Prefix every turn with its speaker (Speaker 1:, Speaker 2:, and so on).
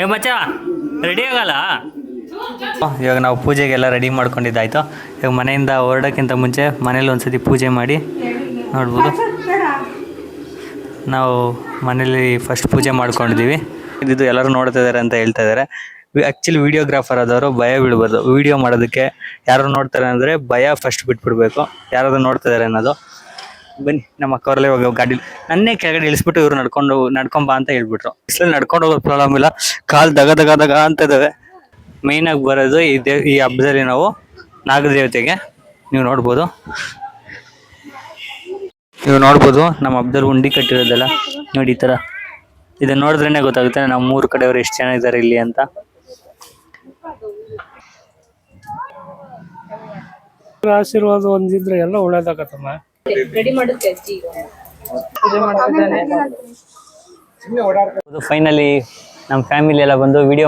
Speaker 1: ಏ ಮಚ್ಚ ರೆಡಿ ಆಗಲ್ಲ. ಇವಾಗ ನಾವು ಪೂಜೆಗೆಲ್ಲ ರೆಡಿ ಮಾಡ್ಕೊಂಡಿದ್ದಾಯ್ತು. ಇವಾಗ ಮನೆಯಿಂದ ಹೊರಡೋಕ್ಕಿಂತ ಮುಂಚೆ ಮನೇಲಿ ಒಂದ್ಸತಿ ಪೂಜೆ ಮಾಡಿ ನೋಡ್ಬೋದು. ನಾವು ಮನೇಲಿ ಫಸ್ಟ್ ಪೂಜೆ ಮಾಡ್ಕೊಂಡಿದ್ದೀವಿ. ಇದು ಎಲ್ಲರೂ ನೋಡ್ತಾ ಇದ್ದಾರೆ ಅಂತ ಹೇಳ್ತಾ ಇದ್ದಾರೆ. ಆ್ಯಕ್ಚುಲಿ ವಿಡಿಯೋಗ್ರಾಫರ್ ಆದವರು ಭಯ ಬೀಳ್ಬಾರ್ದು. ವಿಡಿಯೋ ಮಾಡೋದಕ್ಕೆ ಯಾರು ನೋಡ್ತಾರೆ ಅಂದರೆ ಭಯ ಫಸ್ಟ್ ಬಿಟ್ಬಿಡ್ಬೇಕು, ಯಾರಾದ್ರೂ ನೋಡ್ತಾ ಇದ್ದಾರೆ ಅನ್ನೋದು. ಬನ್ನಿ, ನಮ್ಮ ಅಕ್ಕವರಲ್ಲೇ ಇವಾಗ ಗಾಡಿ ನನ್ನೇ ಕೆಳಗಡೆ ಇಳಿಸ್ಬಿಟ್ಟು ಇವ್ರು ನಡ್ಕೊಂಬಾ ಅಂತ ಹೇಳ್ಬಿಟ್ರು. ಬಿಸಿಲಲ್ಲಿ ನಡ್ಕೊಂಡು ಹೋಗೋದು ಪ್ರಾಬ್ಲಮ್ ಇಲ್ಲ, ಕಾಲು ದಗ ಅಂತ ಇದಾವೆ. ಮೇಯ್ನಾಗಿ ಬರೋದು ಈ ಹಬ್ಬದಲ್ಲಿ ನಾವು ನಾಗದೇವತೆಗೆ ನೀವು ನೋಡ್ಬೋದು. ನಮ್ಮ ಹಬ್ಬದಲ್ಲಿ ಉಂಡಿ ಕಟ್ಟಿರೋದಲ್ಲ ನೋಡಿ, ಈ ಥರ ಇದನ್ನ ನೋಡಿದ್ರೇನೆ ಗೊತ್ತಾಗುತ್ತೆ ನಾವು 3 ಕಡೆಯವರು ಎಷ್ಟು ಜನ ಇದ್ದಾರೆ ಇಲ್ಲಿ ಅಂತ.
Speaker 2: ಆಶೀರ್ವಾದ ಒಂದಿದ್ರೆ ಎಲ್ಲ ಒಳ್ಳೇದಾಗತ್ತಮ್ಮ.
Speaker 1: ಫೈನಲಿ ನಮ್ಮ ಫ್ಯಾಮಿಲಿ ಎಲ್ಲ ಬಂದು ವಿಡಿಯೋ